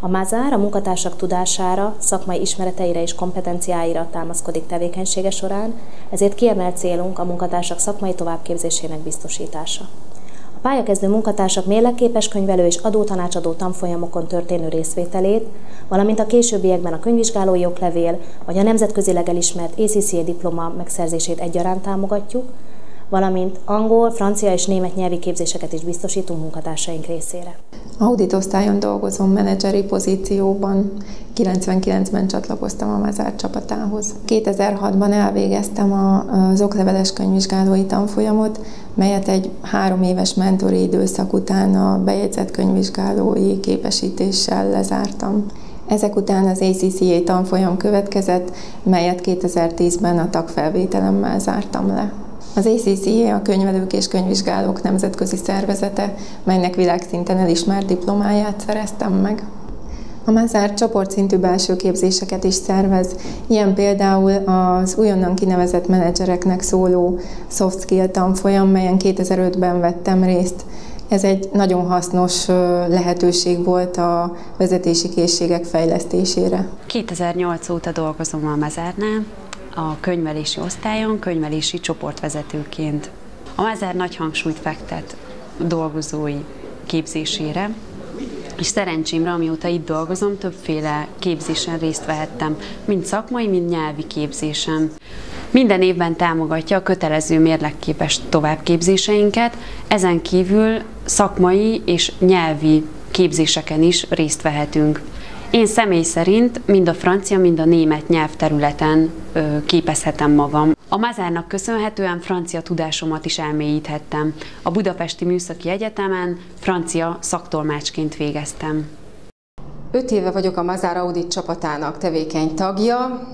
A Mazár a munkatársak tudására, szakmai ismereteire és kompetenciáira támaszkodik tevékenysége során, ezért kiemelt célunk a munkatársak szakmai továbbképzésének biztosítása. A pályakezdő munkatársak mérlekképes könyvelő és adótanácsadó tanfolyamokon történő részvételét, valamint a későbbiekben a könyvvizsgálói oklevél vagy a nemzetközileg elismert ACCA diploma megszerzését egyaránt támogatjuk, valamint angol, francia és német nyelvi képzéseket is biztosítunk munkatársaink részére. Auditosztályon dolgozom menedzseri pozícióban. 99-ben csatlakoztam a Mazár csapatához. 2006-ban elvégeztem az okleveles könyvvizsgálói tanfolyamot, melyet egy 3 éves mentori időszak után a bejegyzett könyvvizsgálói képesítéssel lezártam. Ezek után az ACCA tanfolyam következett, melyet 2010-ben a tagfelvételemmel zártam le. Az ACCA a könyvelők és könyvvizsgálók nemzetközi szervezete, melynek világszinten elismert diplomáját szereztem meg. A Mazár csoportszintű belső képzéseket is szervez, ilyen például az újonnan kinevezett menedzsereknek szóló soft skill tanfolyam, melyen 2005-ben vettem részt. Ez egy nagyon hasznos lehetőség volt a vezetési készségek fejlesztésére. 2008 óta dolgozom a Mazárnál, a könyvelési osztályon, könyvelési csoportvezetőként. A Mazár nagy hangsúlyt fektet dolgozói képzésére, és szerencsémre, amióta itt dolgozom, többféle képzésen részt vehettem, mind szakmai, mind nyelvi képzésen. Minden évben támogatja a kötelező mérlekképes továbbképzéseinket, ezen kívül szakmai és nyelvi képzéseken is részt vehetünk. Én személy szerint mind a francia, mind a német nyelvterületen képezhetem magam. A Mazárnak köszönhetően francia tudásomat is elmélyíthettem. A Budapesti Műszaki Egyetemen francia szaktolmácsként végeztem. 5 éve vagyok a Mazár Audit csapatának tevékeny tagja.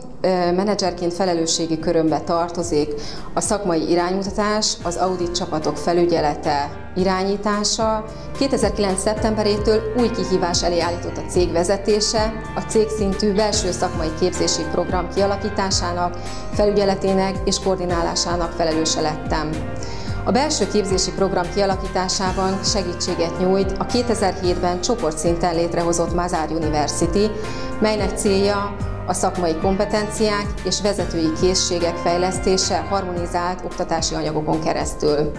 Menedzserként felelősségi körömbe tartozik a szakmai iránymutatás, az audit csapatok felügyelete, irányítása. 2009. szeptemberétől új kihívás elé állított a cég vezetése, a cégszintű belső szakmai képzési program kialakításának, felügyeletének és koordinálásának felelőse lettem. A belső képzési program kialakításában segítséget nyújt a 2007-ben csoportszinten létrehozott Mazár University, melynek célja a szakmai kompetenciák és vezetői készségek fejlesztése harmonizált oktatási anyagokon keresztül.